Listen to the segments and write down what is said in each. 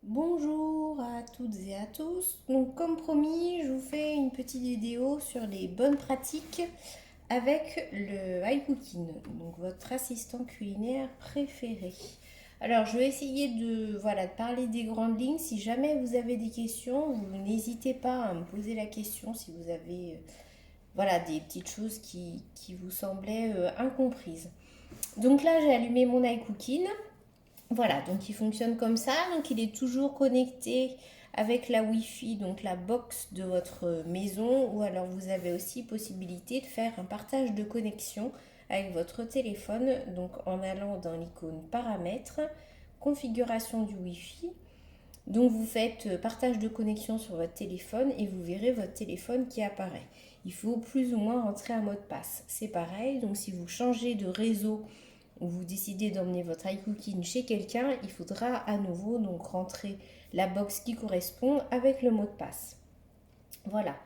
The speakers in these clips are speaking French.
Bonjour à toutes et à tous. Donc comme promis, je vous fais une petite vidéo sur les bonnes pratiques avec le iCooking, donc votre assistant culinaire préféré. Alors je vais essayer de parler des grandes lignes. Si jamais vous avez des questions, vous n'hésitez pas à me poser la question si vous avez des petites choses qui vous semblaient incomprises. Donc là j'ai allumé mon iCooking. Voilà, donc il fonctionne comme ça. Donc il est toujours connecté avec la Wi-Fi, donc la box de votre maison. Ou alors vous avez aussi possibilité de faire un partage de connexion avec votre téléphone. Donc en allant dans l'icône paramètres, configuration du Wi-Fi. Donc vous faites partage de connexion sur votre téléphone et vous verrez votre téléphone qui apparaît. Il faut plus ou moins rentrer un mot de passe. C'est pareil, donc si vous changez de réseau ou vous décidez d'emmener votre iCooking chez quelqu'un, il faudra à nouveau donc rentrer la box qui correspond avec le mot de passe. Voilà.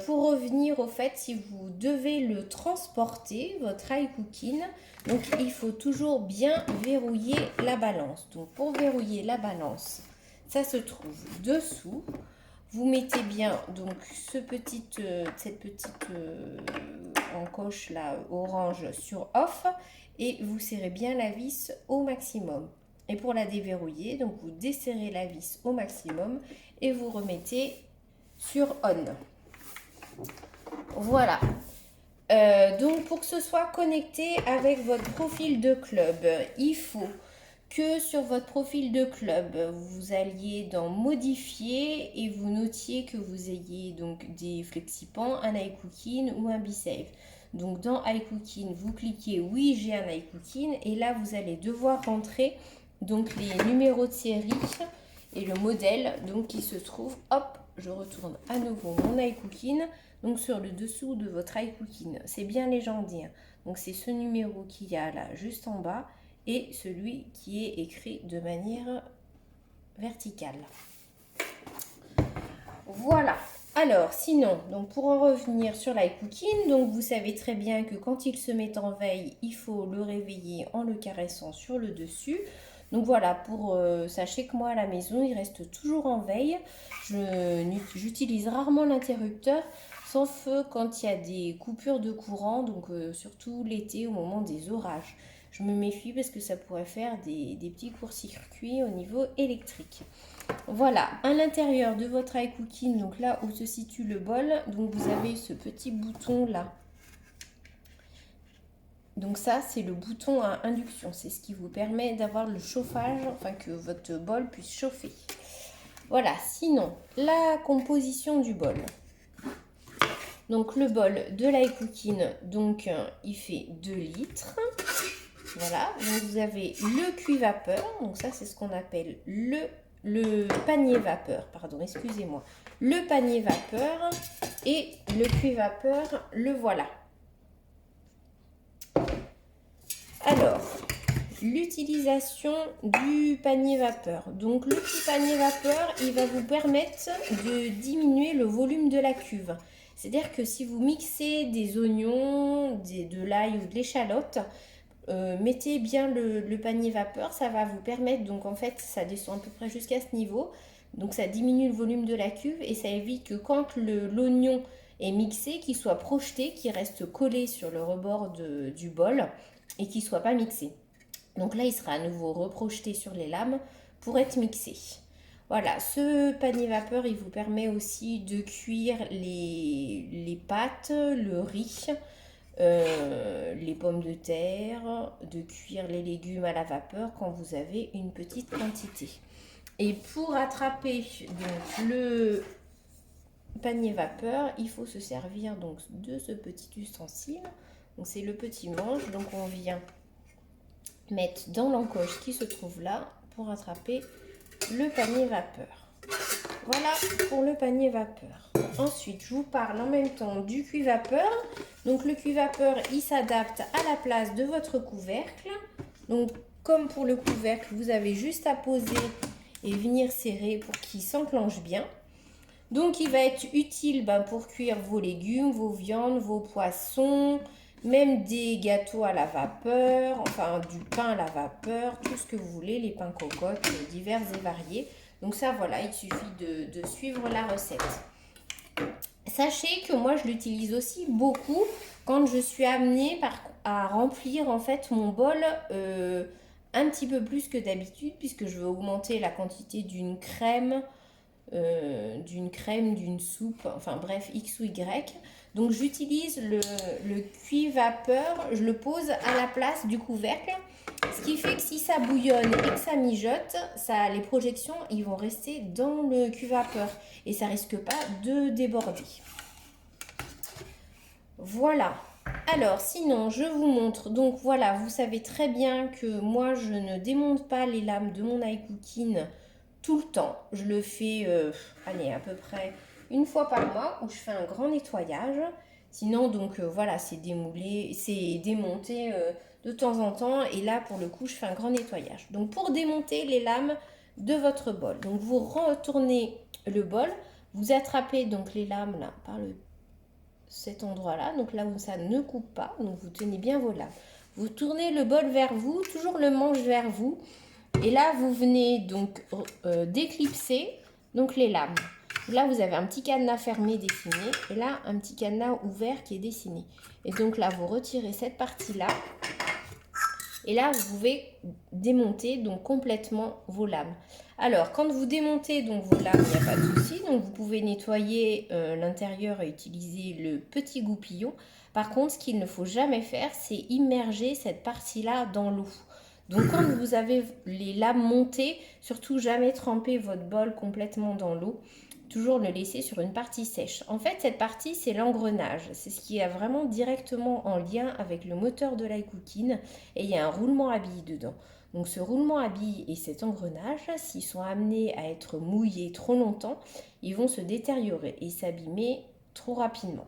Pour revenir au fait, si vous devez le transporter, votre iCooking, donc il faut toujours bien verrouiller la balance. Donc pour verrouiller la balance, ça se trouve dessous. Vous mettez bien donc cette petite encoche là orange sur off et vous serrez bien la vis au maximum. Et pour la déverrouiller, donc vous desserrez la vis au maximum et vous remettez sur on. Voilà. Donc pour que ce soit connecté avec votre profil de club, il faut que sur votre profil de club, vous alliez dans modifier et vous notiez que vous ayez donc des FlexiPan, un iCooking ou un BeSafe. Donc dans iCooking, vous cliquez oui, j'ai un iCooking et là vous allez devoir rentrer donc les numéros de série et le modèle donc qui se trouve, hop, je retourne à nouveau mon iCooking, donc sur le dessous de votre iCooking. C'est bien légendien. Donc c'est ce numéro qu'il y a là juste en bas et celui qui est écrit de manière verticale. Voilà. Alors, sinon, donc pour en revenir sur l'iCooking, donc vous savez très bien que quand il se met en veille, il faut le réveiller en le caressant sur le dessus. Donc voilà, sachez que moi à la maison, il reste toujours en veille. J'utilise rarement l'interrupteur, sauf quand il y a des coupures de courant, donc surtout l'été au moment des orages. Je me méfie parce que ça pourrait faire des petits courts-circuits au niveau électrique. Voilà, à l'intérieur de votre iCooking, donc là où se situe le bol, donc vous avez ce petit bouton là. Donc ça, c'est le bouton à induction. C'est ce qui vous permet d'avoir le chauffage, enfin que votre bol puisse chauffer. Voilà, sinon, la composition du bol. Donc le bol de l'iCooking, donc il fait 2 litres. Voilà, donc vous avez le cuit-vapeur. Donc ça, c'est ce qu'on appelle le panier vapeur, pardon, excusez-moi. Le panier vapeur et le cuit-vapeur, le voilà. Alors, l'utilisation du panier vapeur. Donc le petit panier vapeur, il va vous permettre de diminuer le volume de la cuve. C'est-à-dire que si vous mixez des oignons, de l'ail ou de l'échalote, mettez bien le panier vapeur, ça va vous permettre, donc en fait ça descend à peu près jusqu'à ce niveau, donc ça diminue le volume de la cuve et ça évite que quand l'oignon est mixé, qu'il soit projeté, qu'il reste collé sur le rebord du bol et qu'il ne soit pas mixé. Donc là il sera à nouveau reprojeté sur les lames pour être mixé. Voilà, ce panier vapeur il vous permet aussi de cuire les pâtes, le riz, les pommes de terre, de cuire les légumes à la vapeur quand vous avez une petite quantité. Et pour attraper donc, le panier vapeur, il faut se servir donc de ce petit ustensile. Donc c'est le petit manche, donc on vient mettre dans l'encoche qui se trouve là pour attraper le panier vapeur. Voilà pour le panier vapeur. Ensuite, je vous parle en même temps du cuit-vapeur. Donc le cuit-vapeur, il s'adapte à la place de votre couvercle. Donc comme pour le couvercle, vous avez juste à poser et venir serrer pour qu'il s'enclenche bien. Donc il va être utile pour cuire vos légumes, vos viandes, vos poissons, même des gâteaux à la vapeur, enfin du pain à la vapeur, tout ce que vous voulez, les pains cocottes divers et variés. Donc ça, voilà, il suffit de suivre la recette. Sachez que moi, je l'utilise aussi beaucoup quand je suis amenée à remplir en fait mon bol un petit peu plus que d'habitude, puisque je veux augmenter la quantité d'une soupe, enfin bref, X ou Y. Donc j'utilise le cuit-vapeur, je le pose à la place du couvercle, ce qui fait que si ça bouillonne et que ça mijote, les projections ils vont rester dans le cuit-vapeur et ça risque pas de déborder. Voilà. Alors sinon je vous montre, donc voilà, vous savez très bien que moi je ne démonte pas les lames de mon ice cooking tout le temps. Je le fais, allez, à peu près une fois par mois où je fais un grand nettoyage. Sinon, donc voilà, c'est démoulé, c'est démonté de temps en temps. Et là, pour le coup, je fais un grand nettoyage. Donc, pour démonter les lames de votre bol, donc vous retournez le bol, vous attrapez donc les lames là par cet endroit-là, donc là où ça ne coupe pas. Donc, vous tenez bien vos lames. Vous tournez le bol vers vous, toujours le manche vers vous. Et là, vous venez donc d'éclipser donc les lames. Là, vous avez un petit cadenas fermé dessiné et là, un petit cadenas ouvert qui est dessiné. Et donc là, vous retirez cette partie-là. Et là, vous pouvez démonter donc complètement vos lames. Alors, quand vous démontez donc vos lames, il n'y a pas de souci. Donc, vous pouvez nettoyer l'intérieur et utiliser le petit goupillon. Par contre, ce qu'il ne faut jamais faire, c'est immerger cette partie-là dans l'eau. Donc quand vous avez les lames montées, surtout jamais tremper votre bol complètement dans l'eau. Toujours le laisser sur une partie sèche. En fait, cette partie, c'est l'engrenage. C'est ce qui est vraiment directement en lien avec le moteur de l'ice cooking. Et il y a un roulement à billes dedans. Donc ce roulement à billes et cet engrenage, s'ils sont amenés à être mouillés trop longtemps, ils vont se détériorer et s'abîmer trop rapidement.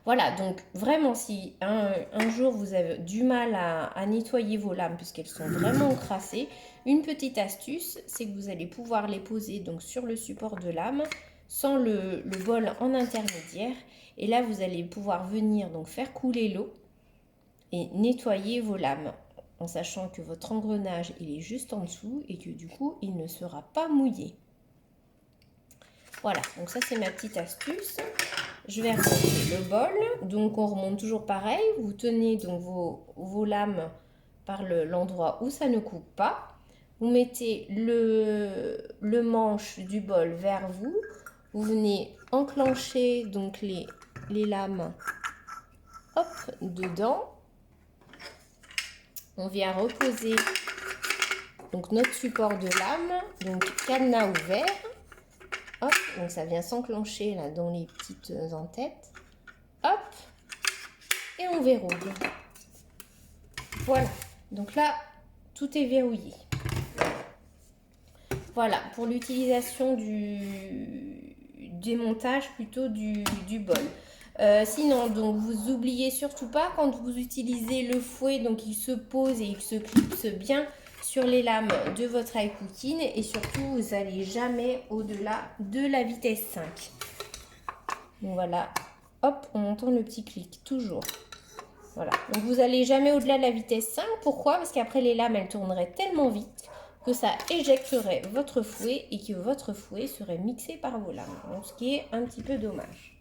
Voilà, donc vraiment, si un jour vous avez du mal à nettoyer vos lames puisqu'elles sont vraiment encrassées, une petite astuce, c'est que vous allez pouvoir les poser donc sur le support de lame sans le bol en intermédiaire. Et là, vous allez pouvoir venir donc faire couler l'eau et nettoyer vos lames en sachant que votre engrenage il est juste en dessous et que du coup, il ne sera pas mouillé. Voilà, donc ça c'est ma petite astuce. Je vais remonter le bol, donc on remonte toujours pareil, vous tenez donc vos lames par l'endroit où ça ne coupe pas, vous mettez le manche du bol vers vous, vous venez enclencher donc les lames hop, dedans, on vient reposer donc notre support de lame, donc cadenas ouvert. Hop, donc ça vient s'enclencher là dans les petites entêtes. Hop, et on verrouille. Voilà, donc là, tout est verrouillé. Voilà, pour l'utilisation du démontage plutôt du bol. Sinon, donc vous oubliez surtout pas quand vous utilisez le fouet, donc il se pose et il se clipse bien sur les lames de votre ice cooking et surtout vous n'allez jamais au-delà de la vitesse 5. Donc voilà, hop, on entend le petit clic, toujours. Voilà, donc vous n'allez jamais au-delà de la vitesse 5. Pourquoi? Parce qu'après les lames, elles tourneraient tellement vite que ça éjecterait votre fouet et que votre fouet serait mixé par vos lames. Donc ce qui est un petit peu dommage.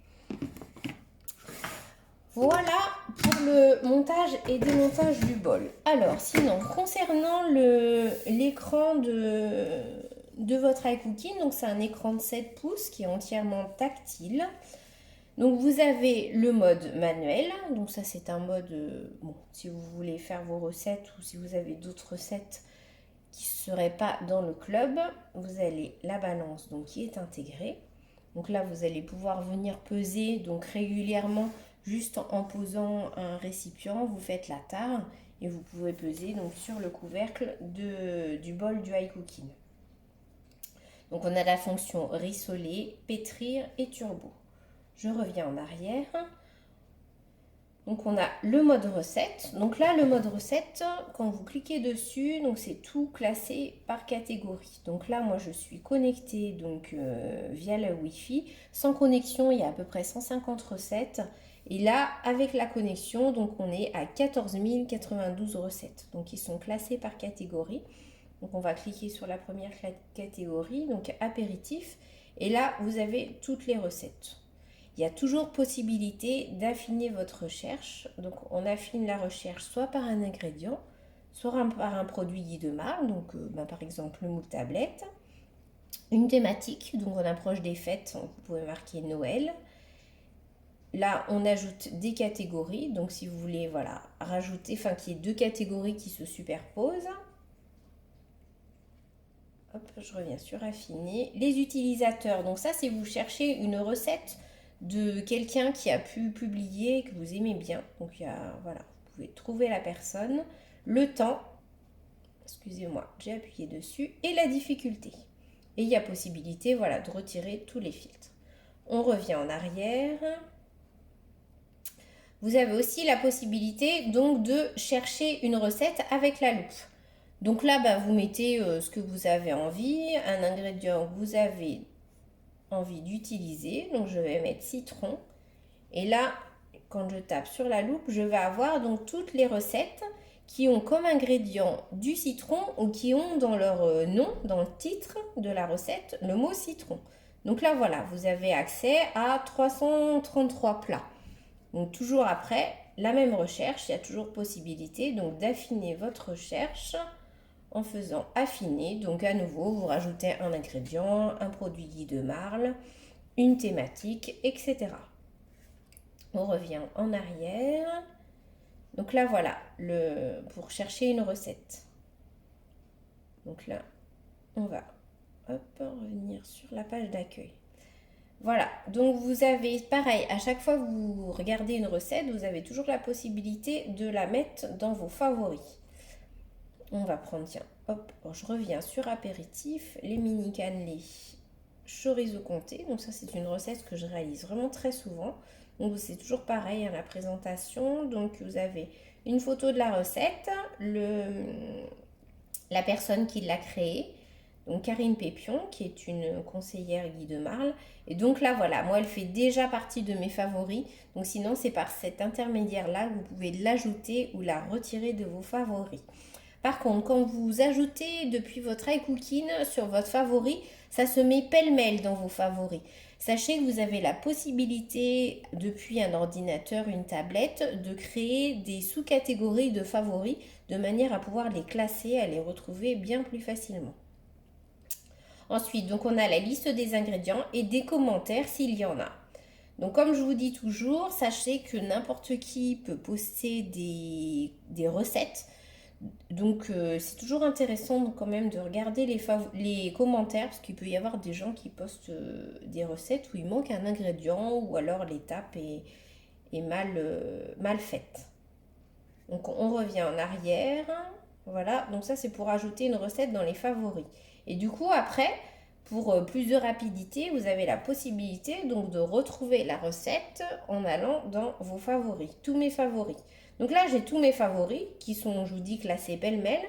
Voilà pour le montage et démontage du bol. Alors, sinon, concernant l'écran de votre ice cooking, donc c'est un écran de 7 pouces qui est entièrement tactile. Donc vous avez le mode manuel, donc ça c'est un mode, bon, si vous voulez faire vos recettes ou si vous avez d'autres recettes qui ne seraient pas dans le club, vous avez la balance donc, qui est intégrée. Donc là vous allez pouvoir venir peser donc régulièrement juste en posant un récipient, vous faites la tare et vous pouvez peser donc sur le couvercle du bol du ice cooking. Donc on a la fonction rissoler, pétrir et turbo. Je reviens en arrière. Donc on a le mode recette. Donc là le mode recette, quand vous cliquez dessus, donc c'est tout classé par catégorie. Donc là moi je suis connectée donc via le Wi-Fi. Sans connexion, il y a à peu près 150 recettes. Et là, avec la connexion, donc on est à 14 092 recettes. Donc ils sont classés par catégorie. Donc on va cliquer sur la première catégorie, donc apéritif. Et là, vous avez toutes les recettes. Il y a toujours possibilité d'affiner votre recherche. Donc on affine la recherche soit par un ingrédient, soit par un produit guide de marque, donc par exemple le moule tablette, une thématique, donc on approche des fêtes, vous pouvez marquer Noël. Là, on ajoute des catégories, donc si vous voulez voilà, rajouter, enfin qu'il y ait deux catégories qui se superposent. Hop, je reviens sur affiner. Les utilisateurs, donc ça c'est vous cherchez une recette de quelqu'un qui a pu publier, que vous aimez bien. Donc il y a, voilà, vous pouvez trouver la personne, le temps, excusez-moi, j'ai appuyé dessus, et la difficulté. Et il y a possibilité, voilà, de retirer tous les filtres. On revient en arrière. Vous avez aussi la possibilité donc de chercher une recette avec la loupe. Donc là, vous mettez ce que vous avez envie, un ingrédient que vous avez envie d'utiliser. Donc je vais mettre citron. Et là, quand je tape sur la loupe, je vais avoir donc toutes les recettes qui ont comme ingrédient du citron ou qui ont dans leur nom, dans le titre de la recette, le mot citron. Donc là, voilà, vous avez accès à 333 plats. Donc toujours après, la même recherche, il y a toujours possibilité donc d'affiner votre recherche en faisant affiner. Donc à nouveau, vous rajoutez un ingrédient, un produit guide de marle, une thématique, etc. On revient en arrière. Donc là, voilà, pour chercher une recette. Donc là, on va revenir sur la page d'accueil. Voilà, donc vous avez pareil, à chaque fois que vous regardez une recette, vous avez toujours la possibilité de la mettre dans vos favoris. On va prendre, tiens, hop, je reviens sur apéritif, les mini cannelés chorizo comté. Donc ça c'est une recette que je réalise vraiment très souvent. Donc c'est toujours pareil à la présentation. Donc vous avez une photo de la recette, la personne qui l'a créée. Donc Karine Pépion, qui est une conseillère guide de marle. Et donc là, voilà, moi, elle fait déjà partie de mes favoris. Donc sinon, c'est par cet intermédiaire-là que vous pouvez l'ajouter ou la retirer de vos favoris. Par contre, quand vous ajoutez depuis votre iCooking sur votre favori, ça se met pêle-mêle dans vos favoris. Sachez que vous avez la possibilité, depuis un ordinateur, une tablette, de créer des sous-catégories de favoris de manière à pouvoir les classer, à les retrouver bien plus facilement. Ensuite, donc on a la liste des ingrédients et des commentaires s'il y en a. Donc comme je vous dis toujours, sachez que n'importe qui peut poster des recettes. Donc c'est toujours intéressant quand même de regarder les commentaires parce qu'il peut y avoir des gens qui postent des recettes où il manque un ingrédient ou alors l'étape est mal faite. Donc on revient en arrière. Voilà, donc ça c'est pour ajouter une recette dans les favoris. Et du coup après, pour plus de rapidité, vous avez la possibilité donc de retrouver la recette en allant dans vos favoris, tous mes favoris. Donc là j'ai tous mes favoris qui sont, je vous dis, classés pêle-mêle.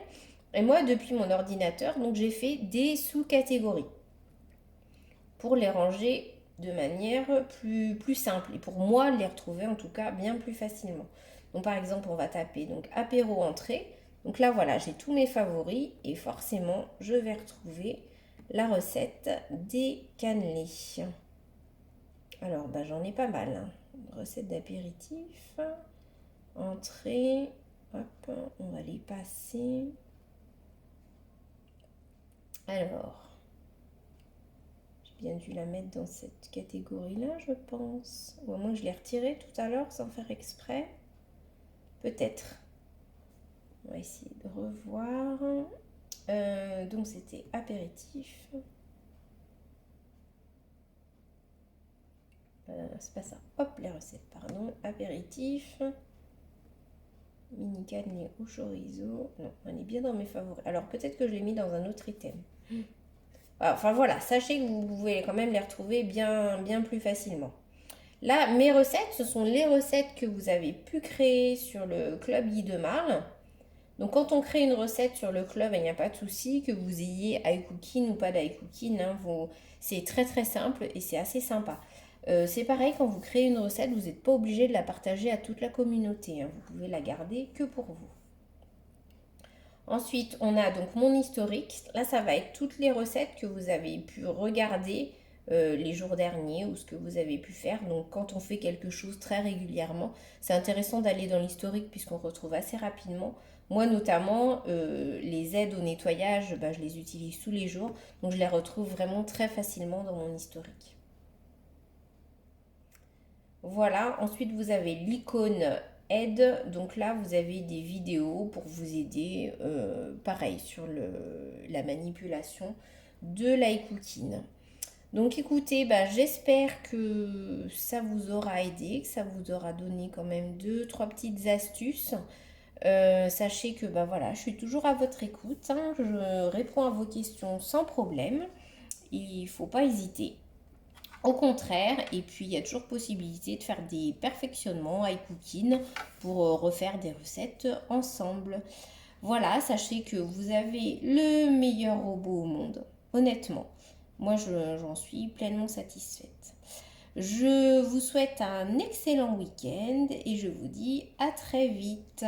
Et moi depuis mon ordinateur, donc j'ai fait des sous-catégories pour les ranger de manière plus simple et pour moi les retrouver en tout cas bien plus facilement. Donc par exemple on va taper donc apéro entrée. Donc là voilà, j'ai tous mes favoris et forcément je vais retrouver la recette des cannelés. Alors j'en ai pas mal. Recette d'apéritif, entrée, hop, on va les passer. Alors, j'ai bien dû la mettre dans cette catégorie-là, je pense. Ou à moins que je l'ai retirée tout à l'heure sans faire exprès. Peut-être. On va essayer de revoir. Donc c'était apéritif. C'est pas ça. Hop, les recettes, pardon. Apéritif. Mini cannelé au chorizo. Non, on est bien dans mes favoris. Alors peut-être que je l'ai mis dans un autre item. Enfin voilà, sachez que vous pouvez quand même les retrouver bien plus facilement. Là, mes recettes, ce sont les recettes que vous avez pu créer sur le club Guide de Marle. Donc quand on crée une recette sur le club, il n'y a pas de souci que vous ayez iCooking ou pas d'iCooking. C'est très simple et c'est assez sympa. C'est pareil, quand vous créez une recette, vous n'êtes pas obligé de la partager à toute la communauté, hein. Vous pouvez la garder que pour vous. Ensuite, on a donc mon historique. Là, ça va être toutes les recettes que vous avez pu regarder les jours derniers ou ce que vous avez pu faire. Donc, quand on fait quelque chose très régulièrement, c'est intéressant d'aller dans l'historique puisqu'on retrouve assez rapidement. Moi, notamment, les aides au nettoyage, bah, je les utilise tous les jours. Donc, je les retrouve vraiment très facilement dans mon historique. Voilà, ensuite vous avez l'icône aide. Donc là, vous avez des vidéos pour vous aider, pareil, sur la manipulation de l'iCooking. Donc écoutez, bah, j'espère que ça vous aura aidé, que ça vous aura donné quand même deux, trois petites astuces. Sachez que bah, voilà, je suis toujours à votre écoute, hein. Je réponds à vos questions sans problème. Il ne faut pas hésiter. Au contraire, et puis il y a toujours possibilité de faire des perfectionnements iCooking pour refaire des recettes ensemble. Voilà, sachez que vous avez le meilleur robot au monde, honnêtement. Moi, j'en suis pleinement satisfaite. Je vous souhaite un excellent week-end et je vous dis à très vite.